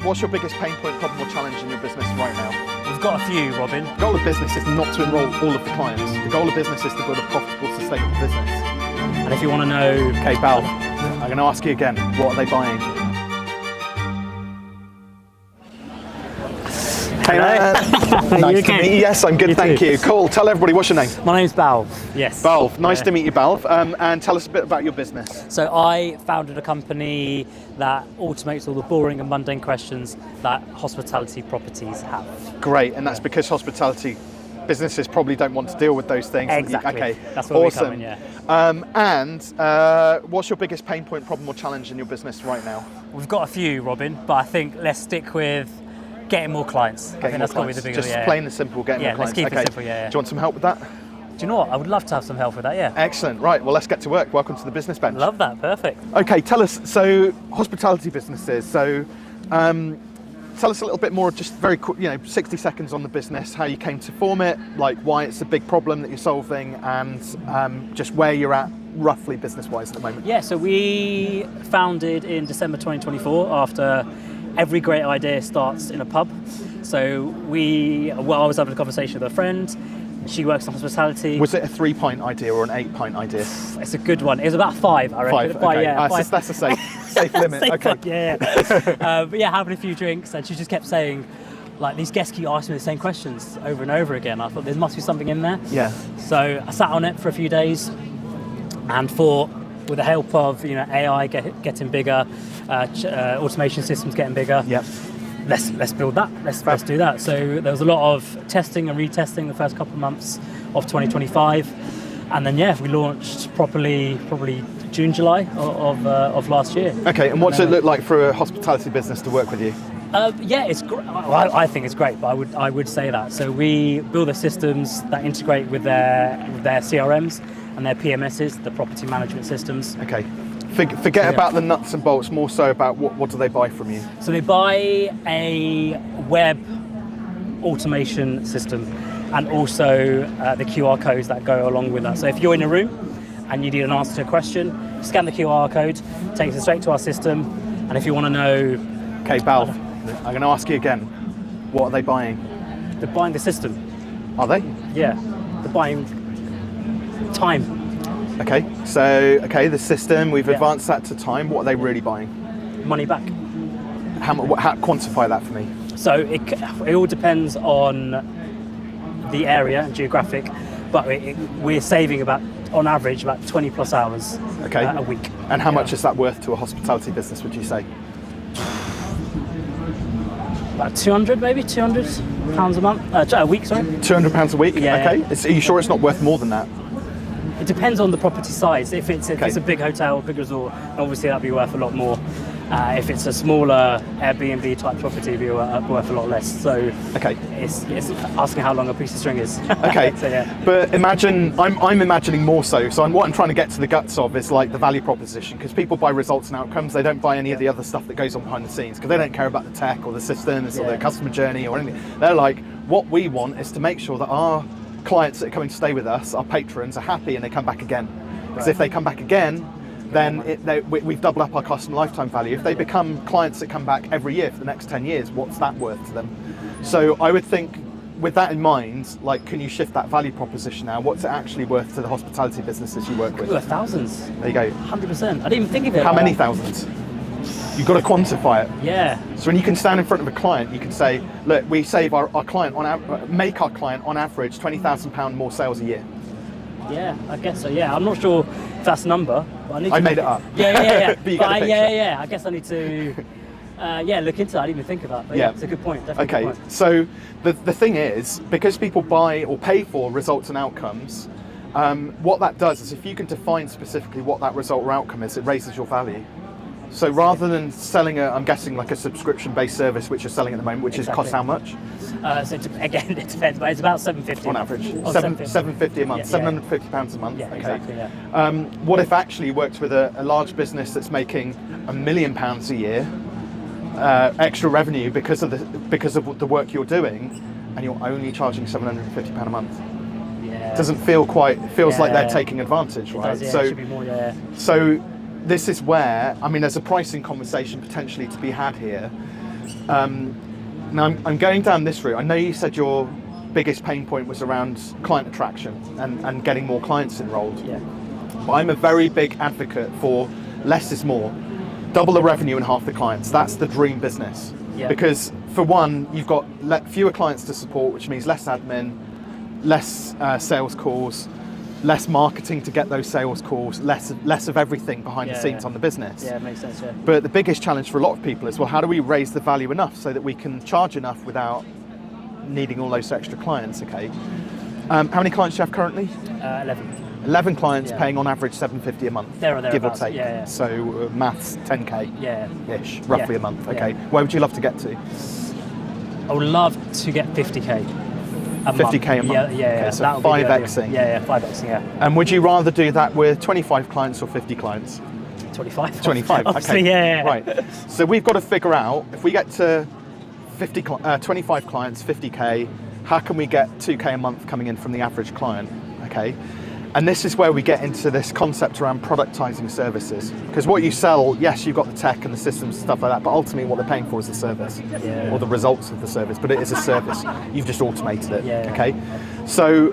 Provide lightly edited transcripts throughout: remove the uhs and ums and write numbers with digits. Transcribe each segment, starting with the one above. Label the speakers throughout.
Speaker 1: What's your biggest pain point, problem or challenge in your business right now?
Speaker 2: We've got a few, Robin.
Speaker 1: The goal of business is not to enroll all of the clients. The goal of business is to build a profitable, sustainable business.
Speaker 2: And if you want to know...
Speaker 1: Okay, Balve, I'm going to ask you again, what are they buying? Hey man. Nice to meet you. Yes, I'm good, thank you. Cool, tell everybody, what's your name?
Speaker 2: My name's Balve, yes.
Speaker 1: Balve, nice to meet you, Balve. And tell us a bit about your business.
Speaker 2: So I founded a company that automates all the boring and mundane questions that hospitality properties have.
Speaker 1: Great, and that's because hospitality businesses probably don't want to deal with those things.
Speaker 2: Exactly,
Speaker 1: okay,
Speaker 2: that's where we come in, yeah.
Speaker 1: What's your biggest pain point, problem or challenge in your business right now?
Speaker 2: We've got a few, Robin, but I think let's stick with getting more clients. I think that's got to be the biggest.
Speaker 1: Just plain and simple, getting more clients.
Speaker 2: Let's keep it simple, yeah.
Speaker 1: Do you want some help with that?
Speaker 2: Do you know what? I would love to have some help with that, yeah.
Speaker 1: Excellent. Right, well, let's get to work. Welcome to the business bench.
Speaker 2: Love that, perfect.
Speaker 1: Okay, tell us, so hospitality businesses, so tell us a little bit more, just very quick, 60 seconds on the business, how you came to form it, like why it's a big problem that you're solving, and just where you're at roughly business-wise at the moment.
Speaker 2: Yeah, so we founded in December 2024 after every great idea starts in a pub. So I was having a conversation with a friend. She works in hospitality.
Speaker 1: Was it a 3-pint idea or an 8-pint idea?
Speaker 2: It's a good one. It was about 5, I reckon.
Speaker 1: 5, okay.
Speaker 2: Yeah, 5.
Speaker 1: That's a safe limit.
Speaker 2: Safe
Speaker 1: okay.
Speaker 2: one, yeah. But yeah, having a few drinks, and she just kept saying, like, these guests keep asking me the same questions over and over again. I thought there must be something in there.
Speaker 1: Yeah.
Speaker 2: So I sat on it for a few days and thought, with the help of AI getting bigger, automation systems getting bigger.
Speaker 1: Yep.
Speaker 2: Let's build that. Let's do that. So there was a lot of testing and retesting the first couple of months of 2025, and then we launched properly probably June, July of last year.
Speaker 1: Okay, and what's it look like for a hospitality business to work with you?
Speaker 2: Yeah, it's great. Well, I think it's great, but I would say that. So we build the systems that integrate with their CRMs and their PMSs, the property management systems.
Speaker 1: Okay. Forget about the nuts and bolts, more so about what do they buy from you?
Speaker 2: So they buy a web automation system and also the QR codes that go along with that. So if you're in a room and you need an answer to a question, scan the QR code, takes it straight to our system, and if you want to know...
Speaker 1: Okay, Balve, I'm going to ask you again, what are they buying?
Speaker 2: They're buying the system.
Speaker 1: Are they?
Speaker 2: Yeah, they're buying time.
Speaker 1: Okay, so the system, we've advanced that to time. What are they really buying?
Speaker 2: Money back.
Speaker 1: How quantify that for me?
Speaker 2: So it all depends on the area and geographic, but we're saving on average about 20 plus hours a week.
Speaker 1: And how much is that worth to a hospitality business, would you say?
Speaker 2: About 200 maybe, £200 a month, a week, sorry.
Speaker 1: £200 a week?
Speaker 2: Yeah.
Speaker 1: Okay, are you sure it's not worth more than that?
Speaker 2: It depends on the property size. If it's a big hotel, big resort, obviously that'd be worth a lot more. If it's a smaller Airbnb type property, it'd be worth a lot less. So it's asking how long a piece of string is.
Speaker 1: Okay,
Speaker 2: so, yeah.
Speaker 1: But imagine, I'm imagining more so. So what I'm trying to get to the guts of is like the value proposition, because people buy results and outcomes. They don't buy any of the other stuff that goes on behind the scenes, because they don't care about the tech or the systems or the customer journey or anything. They're like, what we want is to make sure that our clients that are coming to stay with us, our patrons, are happy and they come back again. Because if they come back again, then we've doubled up our customer lifetime value. If they become clients that come back every year for the next 10 years, what's that worth to them? So I would think, with that in mind, like, can you shift that value proposition now? What's it actually worth to the hospitality businesses you work with?
Speaker 2: Thousands.
Speaker 1: There you go.
Speaker 2: 100%. I didn't even think of it.
Speaker 1: How many thousands? You've got to quantify it.
Speaker 2: Yeah.
Speaker 1: So when you can stand in front of a client, you can say, look, we save our client make our client on average £20,000 more sales a year.
Speaker 2: Yeah, I guess so. Yeah, I'm not sure if that's a number, but I
Speaker 1: made it up.
Speaker 2: Yeah.
Speaker 1: But you get the picture.
Speaker 2: Yeah. I guess I need to look into that. I didn't even think of that. But yeah, it's a good point. Definitely
Speaker 1: okay.
Speaker 2: Good point.
Speaker 1: So the thing is, because people buy or pay for results and outcomes, what that does is, if you can define specifically what that result or outcome is, it raises your value. So rather than selling I'm guessing like a subscription-based service, which you're selling at the moment, which is cost how much?
Speaker 2: So again, it depends, but it's about $750
Speaker 1: on average. $750 a month, £750 a month.
Speaker 2: Yeah,
Speaker 1: okay.
Speaker 2: Exactly. Yeah.
Speaker 1: What if actually you worked with a large business that's making £1 million a year, extra revenue because of the work you're doing, and you're only charging £750 a month?
Speaker 2: Yeah.
Speaker 1: It doesn't feel feels like they're taking advantage, right?
Speaker 2: It does,
Speaker 1: so
Speaker 2: it should be more,
Speaker 1: so this is where, there's a pricing conversation potentially to be had here. Now I'm going down this route. I know you said your biggest pain point was around client attraction and getting more clients enrolled.
Speaker 2: Yeah.
Speaker 1: But I'm a very big advocate for less is more. Double the revenue and half the clients. That's the dream business.
Speaker 2: Yeah.
Speaker 1: Because for one, you've got fewer clients to support, which means less admin, less sales calls, less marketing to get those sales calls, less of everything behind the scenes on the business.
Speaker 2: Yeah, it makes sense, yeah.
Speaker 1: But the biggest challenge for a lot of people is, well, how do we raise the value enough so that we can charge enough without needing all those extra clients, okay? How many clients do you have currently?
Speaker 2: 11.
Speaker 1: 11 clients paying on average $750 a month, give or take.
Speaker 2: Yeah.
Speaker 1: So maths, 10K ish, roughly a month, okay. Where would you love to get to?
Speaker 2: I would love to get 50K.
Speaker 1: 50K a month.
Speaker 2: Yeah.
Speaker 1: Okay, so 5xing.
Speaker 2: Yeah, 5xing, yeah.
Speaker 1: And would you rather do that with 25 clients or 50 clients?
Speaker 2: 25.
Speaker 1: 25,
Speaker 2: Obviously,
Speaker 1: okay.
Speaker 2: yeah.
Speaker 1: Right. So we've got to figure out, if we get to 25 clients, 50K, how can we get 2K a month coming in from the average client, okay? And this is where we get into this concept around productizing services. Because what you sell, yes, you've got the tech and the systems and stuff like that, but ultimately what they're paying for is the service or the results of the service, but it is a service. You've just automated it, okay? So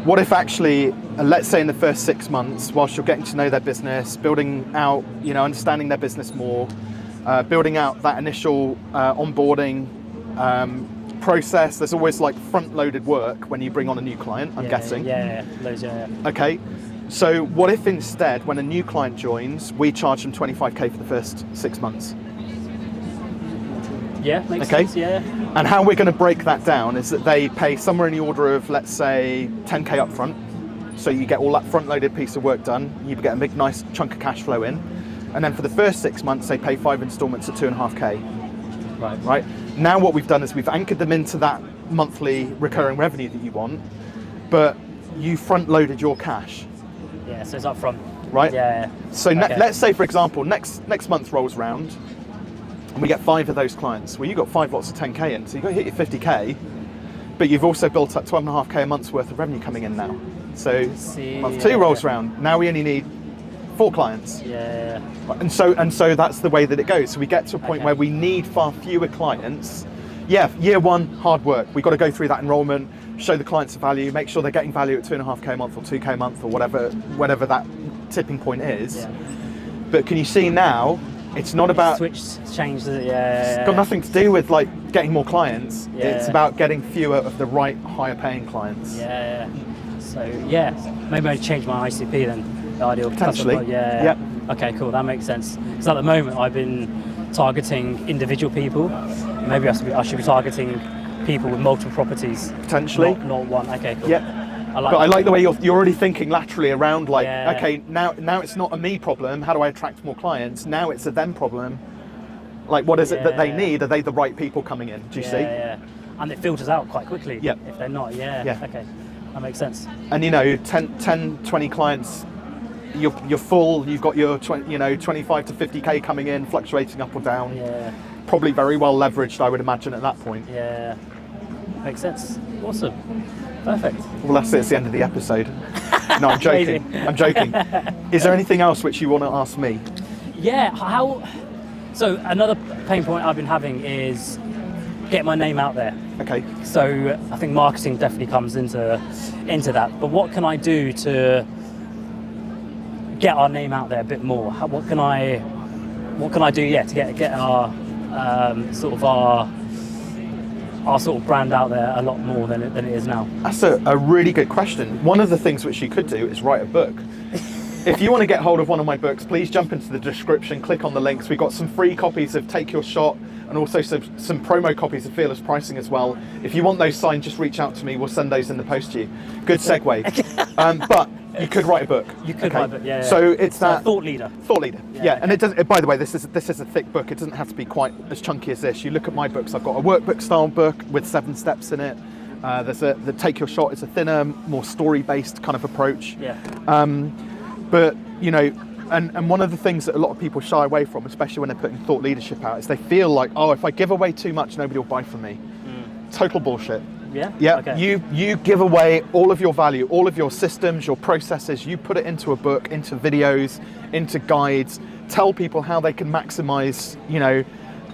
Speaker 1: what if actually, let's say in the first 6 months, whilst you're getting to know their business, building out, understanding their business more, building out that initial onboarding process, there's always like front-loaded work when you bring on a new client, I'm guessing.
Speaker 2: Loads,
Speaker 1: Okay, so what if instead, when a new client joins, we charge them 25K for the first 6 months?
Speaker 2: Yeah, makes sense, yeah.
Speaker 1: And how we're going to break that down is that they pay somewhere in the order of, let's say, 10K up front. So you get all that front-loaded piece of work done, you get a big, nice chunk of cash flow in. And then for the first 6 months, they pay 5 installments at 2.5K. Right. Now what we've done is we've anchored them into that monthly recurring revenue that you want, but you front-loaded your cash.
Speaker 2: Yeah, so it's up front.
Speaker 1: Right?
Speaker 2: Yeah.
Speaker 1: So let's say, for example, next month rolls round, and we get 5 of those clients. Well, you've got 5 lots of 10K in, so you've got to hit your 50K, but you've also built up 12.5K a month's worth of revenue coming in now. So month 2 rolls round, now we only need 4 clients.
Speaker 2: Yeah.
Speaker 1: And so that's the way that it goes. So we get to a point where we need far fewer clients. Yeah, year 1, hard work. We've got to go through that enrollment, show the clients the value, make sure they're getting value at 2.5K a month or 2K a month or whatever that tipping point is. Yeah. But can you see now, it's not about...
Speaker 2: changed,
Speaker 1: It's got nothing to do with like getting more clients. Yeah. It's about getting fewer of the right higher paying clients.
Speaker 2: Yeah. So maybe I'd change my ICP then. The ideal
Speaker 1: potentially.
Speaker 2: Customer. Yeah. Okay, cool. That makes sense. Because at the moment I've been targeting individual people. Maybe I should be targeting people with multiple properties.
Speaker 1: Potentially.
Speaker 2: Not one. Okay, cool.
Speaker 1: Yeah. I like the way you're already thinking laterally around, like, okay, now it's not a me problem. How do I attract more clients? Now it's a them problem. Like, what is it that they need? Are they the right people coming in? Do you see?
Speaker 2: Yeah. And it filters out quite quickly.
Speaker 1: Yeah.
Speaker 2: If they're not. Yeah. Okay. That makes sense.
Speaker 1: And 10, 20 clients. You're full. You've got your 25 to 50K coming in, fluctuating up or down.
Speaker 2: Yeah.
Speaker 1: Probably very well leveraged, I would imagine, at that point.
Speaker 2: Yeah. Makes sense. Awesome. Perfect.
Speaker 1: Well, that's it. It's the end of the episode. No, I'm joking. I'm joking. Is there anything else which you want to ask me?
Speaker 2: Yeah. So another pain point I've been having is get my name out there.
Speaker 1: Okay.
Speaker 2: So I think marketing definitely comes into that. But what can I do to get our name out there a bit more? What can I do? To get our our sort of brand out there a lot more than it is now.
Speaker 1: That's a really good question. One of the things which you could do is write a book. If you want to get hold of one of my books, please jump into the description, click on the links. We've got some free copies of Take Your Shot and also some promo copies of Fearless Pricing as well. If you want those signed, just reach out to me. We'll send those in the post to you. Good segue. But you could write a book.
Speaker 2: You could write a book, yeah.
Speaker 1: So it's that
Speaker 2: thought leader.
Speaker 1: Thought leader. Yeah. And it doesn't. By the way, this is a thick book. It doesn't have to be quite as chunky as this. You look at my books. I've got a workbook style book with 7 steps in it. There's the Take Your Shot. It's a thinner, more story-based kind of approach.
Speaker 2: Yeah.
Speaker 1: But and one of the things that a lot of people shy away from, especially when they're putting thought leadership out, is they feel like, oh, if I give away too much, nobody will buy from me. Total bullshit.
Speaker 2: Yeah?
Speaker 1: Yeah.
Speaker 2: Okay.
Speaker 1: You give away all of your value, all of your systems, your processes, you put it into a book, into videos, into guides, tell people how they can maximize,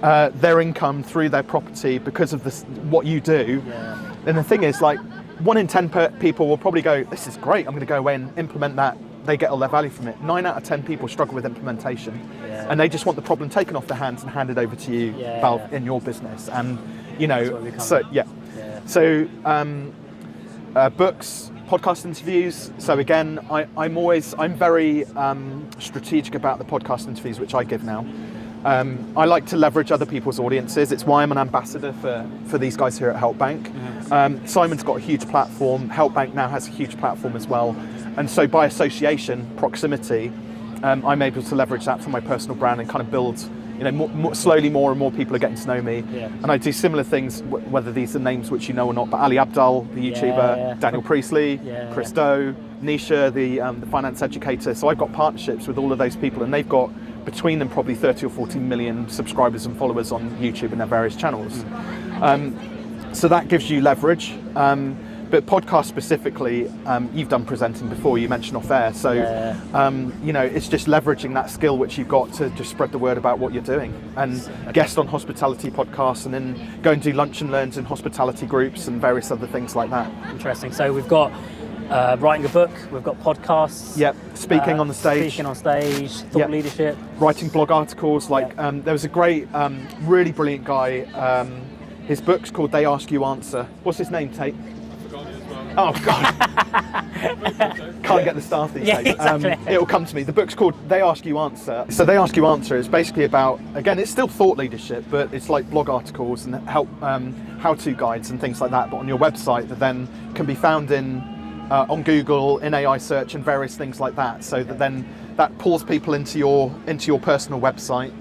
Speaker 1: their income through their property because of this, what you do.
Speaker 2: Yeah.
Speaker 1: And the thing is, like, 1 in 10 people will probably go, this is great, I'm going to go away and implement that. They get all their value from it. 9 out of 10 people struggle with implementation, and they just want the problem taken off their hands and handed over to you, Balve, in your business. And you know, so so books, podcast interviews. So again, I'm very strategic about the podcast interviews which I give now. I like to leverage other people's audiences. It's why I'm an ambassador for these guys here at Help Bank. Simon's got a huge platform. Help Bank now has a huge platform as well. And so by association, proximity, I'm able to leverage that for my personal brand and kind of build, you know, slowly more and more people are getting to know me. Yeah. And I do similar things, whether these are names which you know or not, but Ali Abdaal, the YouTuber, Daniel Priestley, Chris Doe, Nisha, the finance educator. So I've got partnerships with all of those people, and they've got between them probably 30 or 40 million subscribers and followers on YouTube and their various channels. So that gives you leverage. But podcast specifically, you've done presenting before, you mentioned off air. So, you know, it's just leveraging that skill which you've got to just spread the word about what you're doing. And guest on hospitality podcasts, and then go and do lunch and learns in hospitality groups and various other things like that.
Speaker 2: Interesting. So we've got writing a book, we've got podcasts.
Speaker 1: Yep, speaking on the stage.
Speaker 2: Speaking on stage, thought leadership. Writing
Speaker 1: blog articles. Like there was a great, really brilliant guy. His book's called They Ask You Answer. What's his name, Tate? Oh God! Can't get the staff these days.
Speaker 2: Exactly.
Speaker 1: It'll come to me. The book's called They Ask You Answer. So They Ask You Answer is basically about, again, it's still thought leadership, but it's like blog articles and help how-to guides and things like that, but on your website that then can be found in on Google, in AI search, and various things like that. So that then that pulls people into your personal website.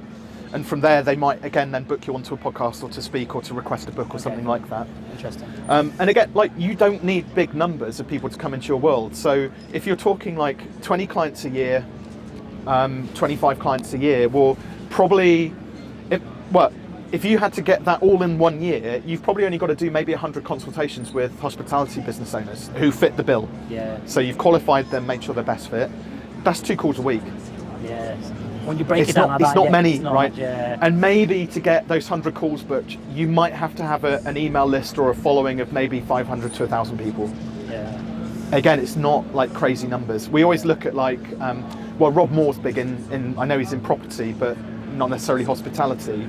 Speaker 1: And from there, they might, again, then book you onto a podcast or to speak or to request a book or something like that.
Speaker 2: Interesting.
Speaker 1: And again, like, you don't need big numbers of people to come into your world. So if you're talking like 20 clients a year, 25 clients a year, well, probably, if you had to get that all in 1 year, you've probably only got to do maybe 100 consultations with hospitality business owners who fit the bill. Yeah. So you've qualified them, made sure they're best fit. That's 2 calls a week.
Speaker 2: Yes. When you break it down like that,
Speaker 1: it's not many, right?
Speaker 2: Much, yeah.
Speaker 1: And maybe to get those 100 calls booked, you might have to have an email list or a following of maybe 500 to 1,000 people. Yeah. Again, it's not like crazy numbers. We always look at like, Rob Moore's big in, I know he's in property, but not necessarily hospitality.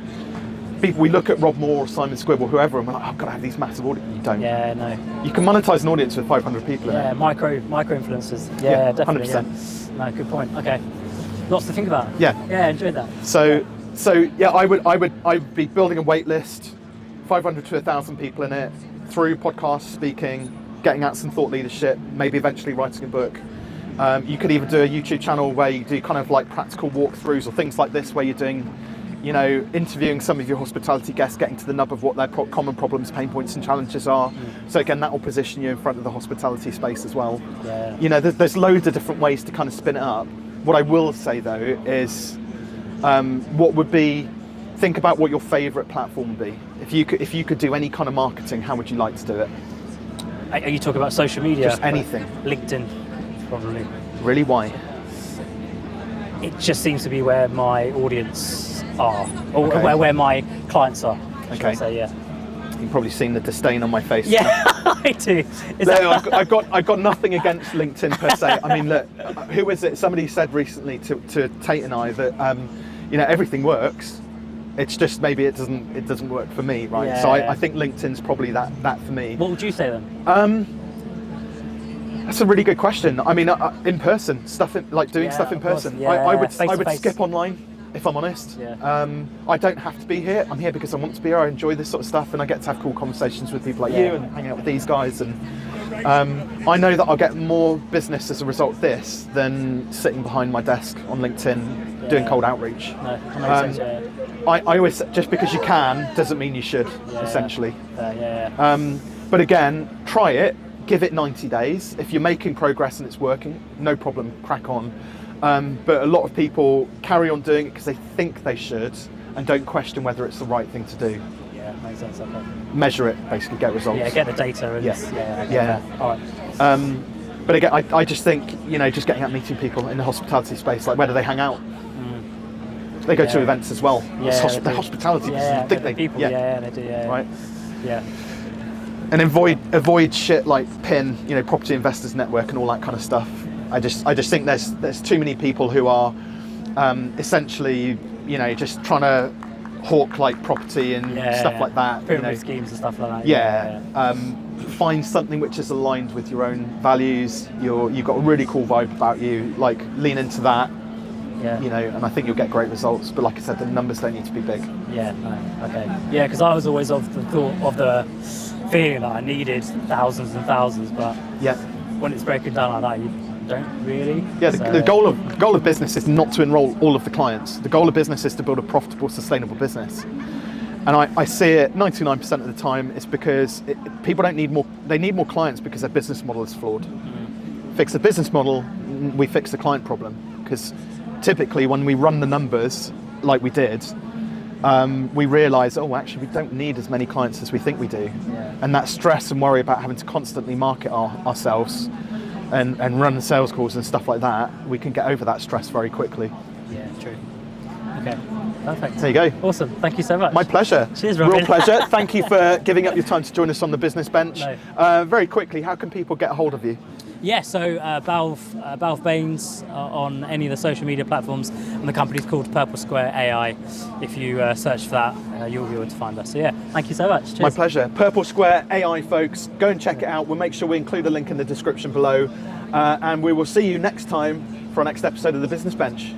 Speaker 1: We look at Rob Moore or Simon Squibble, whoever, and we're like, I've got to have these massive audience. You don't.
Speaker 2: Yeah, no.
Speaker 1: You can monetize an audience with 500 people in it.
Speaker 2: Micro influencers. Yeah, definitely. 100%. Yeah. No, good point. Okay. Lots to think about. Yeah, enjoyed that.
Speaker 1: So yeah, I'd be building a wait list, 500 to 1,000 people in it, through podcasts, speaking, getting out some thought leadership, maybe eventually writing a book. You could even do a YouTube channel where you do kind of like practical walkthroughs or things like this, where you're doing, you know, interviewing some of your hospitality guests, getting to the nub of what their common problems, pain points and challenges are. So again, that will position you in front of the hospitality space as well. Yeah. You know, there's loads of different ways to kind of spin it up. What I will say though is, think about what your favourite platform would be. If you could do any kind of marketing, how would you like to do it?
Speaker 2: Are you talking about social media?
Speaker 1: Just anything.
Speaker 2: LinkedIn, probably.
Speaker 1: Really, why?
Speaker 2: It just seems to be where my audience are, or where my clients are.
Speaker 1: Okay.
Speaker 2: So yeah.
Speaker 1: You've probably seen the disdain on my face.
Speaker 2: Yeah, I do.
Speaker 1: I've got nothing against LinkedIn per se. I mean, look, who is it? Somebody said recently to Tate and I that you know, everything works. It's just maybe it doesn't work for me, right? Yeah. So I think LinkedIn's probably that for me.
Speaker 2: What would you say then?
Speaker 1: That's a really good question. I mean, in person, doing stuff in person. Yeah. I would skip online. If I'm honest, I don't have to be here. I'm here because I want to be here. I enjoy this sort of stuff, and I get to have cool conversations with people like you and hang out with these guys. And I know that I'll get more business as a result of this than sitting behind my desk on LinkedIn doing cold outreach. No, that makes sense, I always say, just because you can doesn't mean you should, essentially. But again, try it. Give it 90 days. If you're making progress and it's working, no problem, crack on. But a lot of people carry on doing it because they think they should and don't question whether it's the right thing to do.
Speaker 2: Yeah, makes sense. Okay.
Speaker 1: Measure it, basically get results.
Speaker 2: Yeah, get the data. And All right.
Speaker 1: But again, I just think, you know, just getting out meeting people in the hospitality space, like where do they hang out? They go to events as well.
Speaker 2: Yeah,
Speaker 1: The hospitality
Speaker 2: yeah,
Speaker 1: business,
Speaker 2: the people, yeah, they do, yeah.
Speaker 1: Right.
Speaker 2: Yeah.
Speaker 1: And avoid shit like PIN, Property Investors Network and all that kind of stuff. I just think there's too many people who are essentially, just trying to hawk like property and stuff like that.
Speaker 2: Pyramid schemes and stuff like that.
Speaker 1: Yeah. Find something which is aligned with your own values. You've got a really cool vibe about you. Like lean into that.
Speaker 2: Yeah.
Speaker 1: And I think you'll get great results. But like I said, the numbers don't need to be big.
Speaker 2: Yeah. No, okay. Yeah, because I was always of the thought of the feeling that I needed thousands and thousands, but when it's broken down like that, you don't really.
Speaker 1: Yeah. The goal of business is not to enroll all of the clients. The goal of business is to build a profitable, sustainable business. And I see it 99% of the time. It's because people don't need more. They need more clients because their business model is flawed. Fix the business model, we fix the client problem. Because typically, when we run the numbers like we did, we realise, actually, we don't need as many clients as we think we do.
Speaker 2: Yeah.
Speaker 1: And that stress and worry about having to constantly market ourselves and run sales calls and stuff like that, we can get over that stress very quickly.
Speaker 2: Yeah, true. Okay, perfect.
Speaker 1: There you go.
Speaker 2: Awesome. Thank you so much.
Speaker 1: My pleasure.
Speaker 2: Cheers, Robin.
Speaker 1: Real pleasure. Thank you for giving up your time to join us on the Business Bench.
Speaker 2: No.
Speaker 1: Very quickly, how can people get a hold of you?
Speaker 2: Yeah, so Balve Bains on any of the social media platforms, and the company's called Purple Square AI. If you search for that, you'll be able to find us. So yeah, thank you so much. Cheers.
Speaker 1: My pleasure. Purple Square AI, folks. Go and check it out. We'll make sure we include a link in the description below. And we will see you next time for our next episode of the Business Bench.